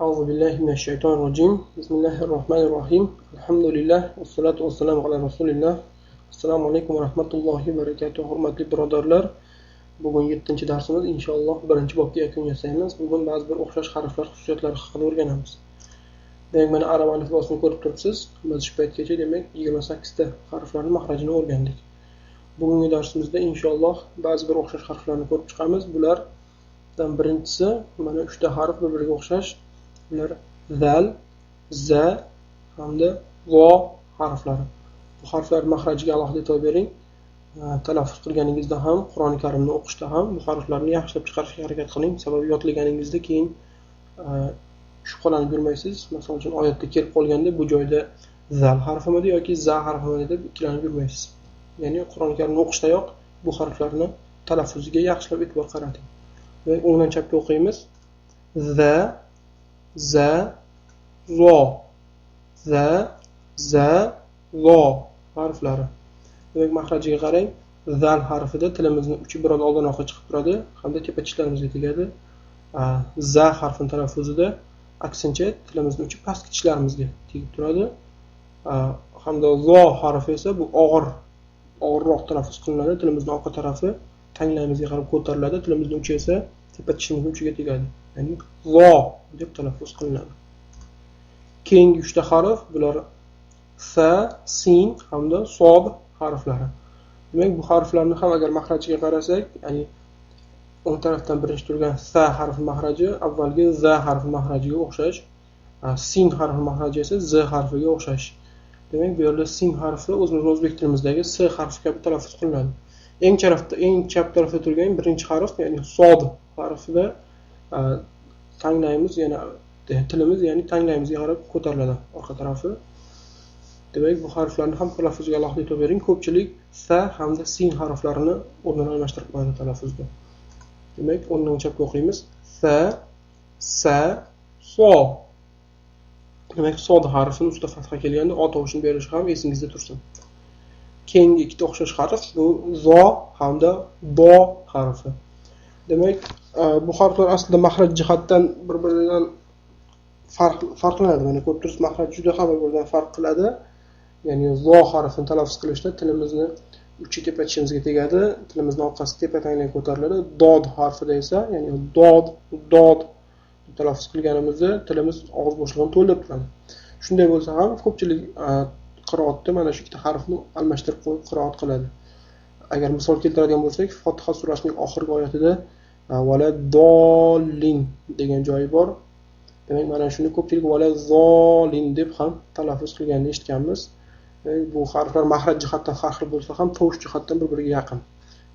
أعوذ بالله من الشيطان الرجيم بسم الله الرحمن الرحيم الحمد لله والصلاة والسلام على رسول الله Assalomu alaykum va rahmatullohi va barakatuh. Hurmatli birodarlar, bugun 7-darsimiz. Inshaalloh birinchi bobga yakun yasaymiz. Bugun ba'zi bir o'xshash harflar xususiyatlari haqida o'rganamiz. Demak, mana arab alifbosini ko'rib turibsiz. Biz shu paytgacha demak 28 ta harflarning mahrajini o'rgandik. Bugungi darsimizda inshaalloh ba'zi bir o'xshash harflarni ko'rib chiqamiz. Bulardan birinchisi mana 3 ta harf bir-biriga o'xshash. Bular zal, za hamda vo harflari. Bu harflar mahrajiga alohida e'tibor bering. Talaffuz qilganingizda ham, Qur'oni Karimni o'qishda ham bu harflarni yaxshilab chiqarishga harakat qiling. Sababi yodlaganingizda keyin shubhalanib yurmaysiz. Masalan uchun oyatda kelib qolganda bu joyda zal harfimidi yoki za harfimidi deb ikkilanib yurmaysiz. Ya'ni Qur'oni Karimni o'qishdayoq bu harflarni talaffuziga yaxshilab e'tibor qarating. Va o'ngdan chapga o'qiymiz. Za, za, zo. Za, za, zo harflari. Demak, mahrajiga qarang. Zal harfida tilimizni uchi biroz oldinroqqa chiqib turadi hamda tepa tishlarimizga tegadi. Za harfining talaffuzida aksincha tilimizni uchi pastki tishlarimizga tegib turadi. Hamda zo harfi esa bu og'irroq talaffuz qilinadi. Tilimizning orqa tarafi tanglayimizga qarab ko'tariladi. Tilimizning uchi esa tepa tishimizning uchiga tegadi. Ya'ni zo deb talaffuz qilinadi. Keyingi 3 ta harf bular sa, sin hamda sod harflari. Demak, bu harflarni ham agar mahrajiga qarasak, ya'ni o'ng tarafdan birinchi turgan sa harfi mahraji avvalgi za harfi mahrajiga o'xshash, sin harfi mahraji esa z harfiga o'xshash. Demak, bu yerda sin harfi o'zimiz o'zbek tilimizdagi s harfi kabi talaffuz qilinadi. Eng chap tarafda turgan birinchi harf, ya'ni sod harfida tanglayimiz, ya'ni tilimiz, ya'ni tanglayimizga qarab ko'tariladi orqa tarafi. Demak, bu harflarni ham talaffuziga alohida e'tibor bering. Ko'pchilik sa hamda sin harflarini o'rnini almashtirib qo'yadi talaffuzda. Demak, o'ngdan chapga o'qiymiz. Sa, sa, so. Demak, sod harfini ustida fatha kelganda o tovushini berish ham esingizda tursin. Keyingi ikkita o'xshash harf bu zo hamda bo harfi. Demak, bu harflar aslida mahraj jihatdan bir-biridan farqlanadi. Mana ko'rib turibsiz, mahraj juda ham bir-biridan farq qiladi. Ya'ni zo harfini talaffuz qilishda tilimizni uchi tepa tishimizga tegadi, tilimizning orqasi tepa tanglayga ko'tariladi. Dod harfida esa, ya'ni dod deb talaffuz qilganimizda tilimiz og'iz bo'shlig'ini to'ldirib turadi. Shunday bo'lsa ham ko'pchilik qiroatda mana shu ikkita harfni almashtirib qo'yib qiroat qiladi. Agar misol keltiradigan bo'lsak, Fotiha surasining oxirgi oyatida valadollin degan joyi bor. Demak, mana shuni ko'pchilik valazzolin deb ham talaffuz qilganini eshitganmiz. Bu harflar mahraj jihatdan farqli bo'lsa ham tovush jihatdan bir-biriga yaqin.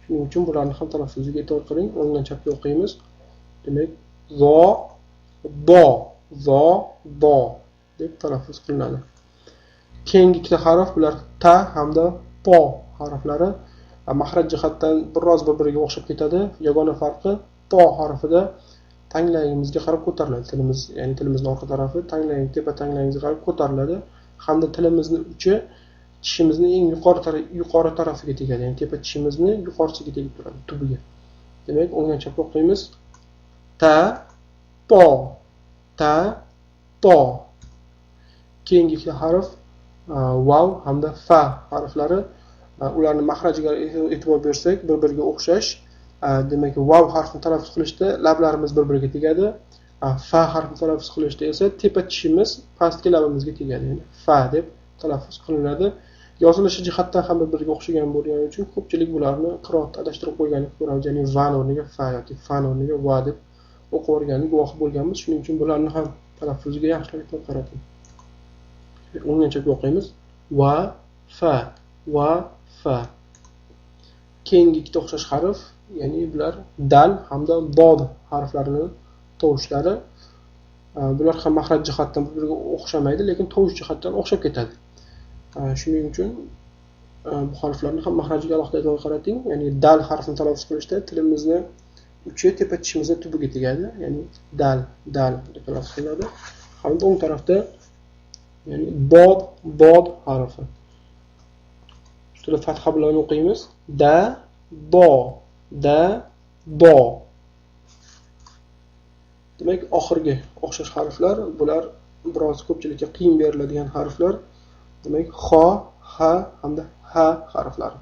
Shuning uchun bularni ham talaffuziga e'tibor qiling. O'ngdan chapga o'qiymiz. Demak, zo, do deb talaffuz qilinadi. Keyingi ikkita harf bular ta hamda po harflari. Mahraj jihatdan biroz bir-biriga o'xshab ketadi. Yagona farqi po harfida tanglayimizga qarab ko'tariladi. Tilimiz, ya'ni tilimizning orqa tarafi tepa tanglayimizga qarab ko'tariladi. Hamda tilimizning uchi tishimizning eng yuqori tarafiga tegadi. Ya'ni tepa tishimizni yuqorisiga tegib turadi, tubiga. Demak, o'ngdan chapga o'qiymiz. Ta, po. Keyingi ikkita harf vav hamda fa harflari. Ularni mahrajiga e'tibor bersak, bir-biriga o'xshash. Demak, vav harfini talaffuz qilishda lablarimiz bir-biriga tegadi. Fa harfini talaffuz qilishda esa tepa tishimiz pastki labimizga tegadi. Ya'ni fa deb talaffuz qilinadi. Yozilishi jihatdan ham bir-biriga o'xshagan bo'lgani uchun ko'pchilik bularni qiroatda adashtirib qo'yganini ko'ramiz. Ya'ni va o'rniga fa yoki fa o'rniga va deb o'qib o'rganib guvohi bo'lganmiz. Shuning uchun bularni ham talaffuziga yaxshilab e'tibor qarating. O'ngdan chapga o'qiymiz. Va, fa. Keyingi ikkita o'xshash harf, ya'ni bular dal hamda dod harflarini tovushlari. Bular ham mahraj jihatdan bir-biriga o'xshamaydi, lekin tovush jihatdan o'xshab ketadi. Shuning uchun bu harflarni ham mahrajiga alohida e'tibor qarating. Ya'ni dal harfini talaffuz qilishda tilimizni uchi tepa tishimizning tubiga tegadi. Ya'ni dal deb talaffuz qilinadi. Hamda o'ng tarafda ya'ni bod harfi. Ustida fatha bilan o'qiymiz. Do. Demak, oxirgi o'xshash harflar, bular biroz ko'pchilikka qiyin beriladigan harflar. Demak, xo, ha hamda ha harflari.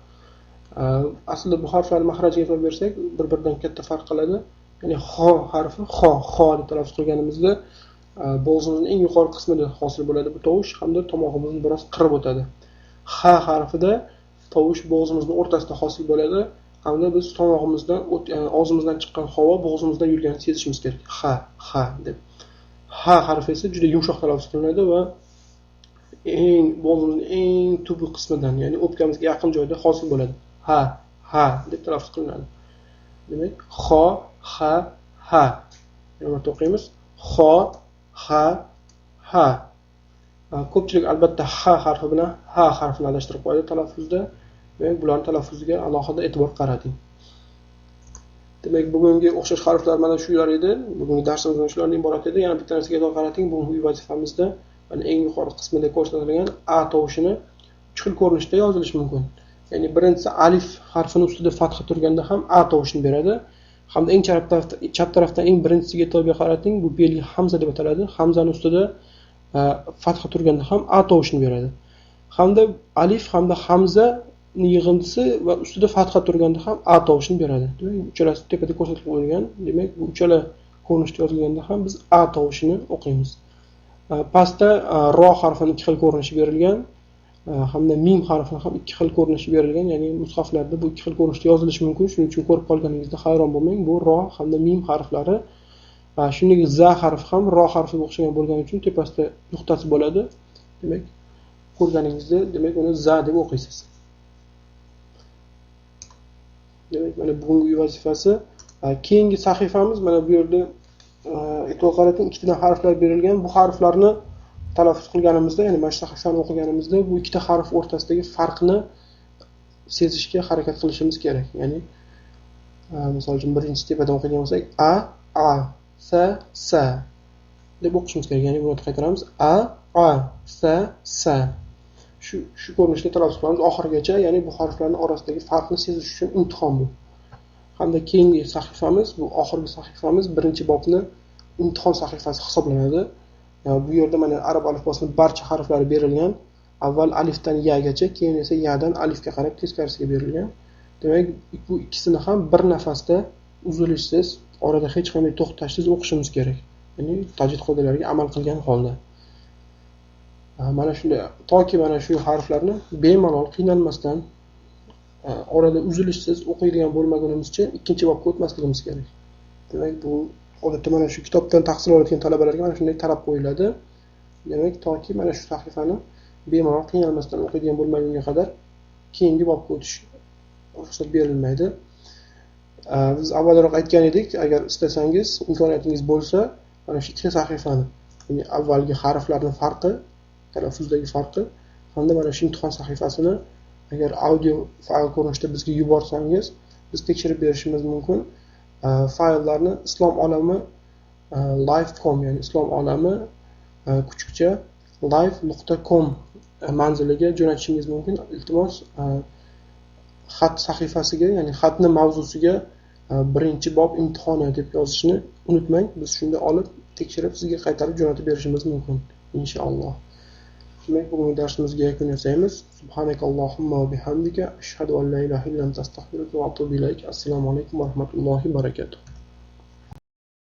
Aslida bu harflarni mahrajiga e'tibor bersak, bir-biridan katta farq qiladi. Ya'ni xo harfi xo deb talaffuz qilganimizda bo'g'zimizning eng yuqori qismida hosil bo'ladi bu tovush hamda tomog'imizni biroz qirib o'tadi. Ha harfida tovush bo'g'zimizning o'rtasida hosil bo'ladi hamda biz tomog'imizdan og'zimizdan chiqqan havo bo'g'zimizdan yurganini sezishimiz kerak. Ha deb. Ha harfi esa juda yumshoq talaffuz qilinadi va bo'g'zimizning eng tubi qismidan, ya'ni o'pkamizga yaqin joyda hosil bo'ladi. Ha deb talaffuz qilinadi. Demak, xo, ha, ha. Yana o'qiymiz. Xo, ha. Ko'pchilik albatta ha harfi bilan ha harfini adashtirib qo'yadi talaffuzda. Demak, bularning talaffuziga alohida e'tibor qarating. Demak, bugungi o'xshash harflar mana shular edi. Bugungi darsimiz mana shulardan iborat edi. Yana bitta narsaga e'tibor qarating. Bugungi vazifamizda mana eng yuqori qismida ko'rsatilgan a tovushini 3 xil ko'rinishda yozilishi mumkin. Ya'ni birinchisi alif harfini ustida fatha turganda ham a tovushini beradi. Hamda eng chap tarafdan eng birinchisiga e'tibor qarating. Bu belgi hamza deb ataladi. Hamzaning ustida fatha turganda ham a tovushini beradi. Hamda alif hamda hamza yig'indisi va ustida fatha turganda ham a tovushini beradi. Demak, uchalasi tepada ko'rsatilib qo'yilgan. Demak, bu uchala ko'rinishda yozilganda ham biz a tovushini o'qiymiz. Pastda ro harfining 2 xil ko'rinishi berilgan. Hamda mim harfini ham 2 xil ko'rinishi berilgan, ya'ni mushaflarda bu 2 xil ko'rinishda yozilishi mumkin. Shuning uchun ko'rib qolganingizda hayron bo'lmang. Bu ro hamda mim harflari. Shuningdek, za harfi ham ro harfiga o'xshagan bo'lgani uchun tepasida nuqtasi bo'ladi. Demak, ko'rganingizda, demak, uni za deb o'qiysiz. Demak, mana bugungi vazifasi. Keyingi sahifamiz mana bu yerda e'tibor qarating, ikkita harflar berilgan. Bu harflarni talaffuz qilganimizda, ya'ni mana shu sahifani o'qiganimizda bu ikkita harf o'rtasidagi farqni sezishga harakat qilishimiz kerak. Ya'ni misol uchun birinchi tepadan o'qigan bo'lsak a sa deb o'qishimiz kerak. Ya'ni buni qaytaramiz. A sa. Shu ko'rinishda talaffuz qilamiz oxirigacha, ya'ni bu harflarning orasidagi farqni sezish uchun imtihon bu. Hamda keyingi sahifamiz, bu oxirgi sahifamiz birinchi bobni imtihon sahifasi hisoblanadi. Bu yerda mana arab alifbosining barcha harflari berilgan. Avval alifdan yagacha, keyin esa yadan alifga qarab teskarisiga berilgan. Demak, bu ikkisini ham bir nafasda uzilishsiz, orada hech qanday to'xtashsiz o'qishimiz kerak. Ya'ni tajvid qoidalariga amal qilgan holda. Mana shunday, toki mana shu harflarni bemalol qiynalmasdan orada uzilishsiz o'qiydigan bo'lmagunimizcha ikkinchi bobga o'tmasligimiz kerak. Demak, bu odatda mana shu kitobdan tahsil olayotgan talabalarga mana shunday talab qo'yiladi. Demak, toki mana shu sahifani bemalol qiynalmasdan o'qiydigan bo'lmagunga qadar keyingi bobga o'tish ruxsat berilmaydi. Biz avvalroq aytgan edik, agar istasangiz, imkoniyatingiz bo'lsa, mana shu ikkita sahifani, ya'ni avvalgi harflarning farqi, talaffuzdagi farqi hamda mana shu imtihon sahifasini agar audio fayl ko'rinishda bizga yuborsangiz, biz tekshirib berishimiz mumkin. Fayllarni islom olami live.com, ya'ni islom olami kuchukcha live.com manziliga jo'natishingiz mumkin. Iltimos xat sahifasiga, ya'ni xatning mavzusiga birinchi bob imtihoni deb yozishni unutmang. Biz shunda olib tekshirib sizga qaytarib jo'natib berishimiz mumkin inshaalloh. Demak, bugungi darsimizga yakun yasaymiz. Subhanakallohumma va bihamdika ashhadu an la ilaha illa anta astaghfiruka va atubu ilayk. Assalomu alaykum va rahmatullohi va barakatuh.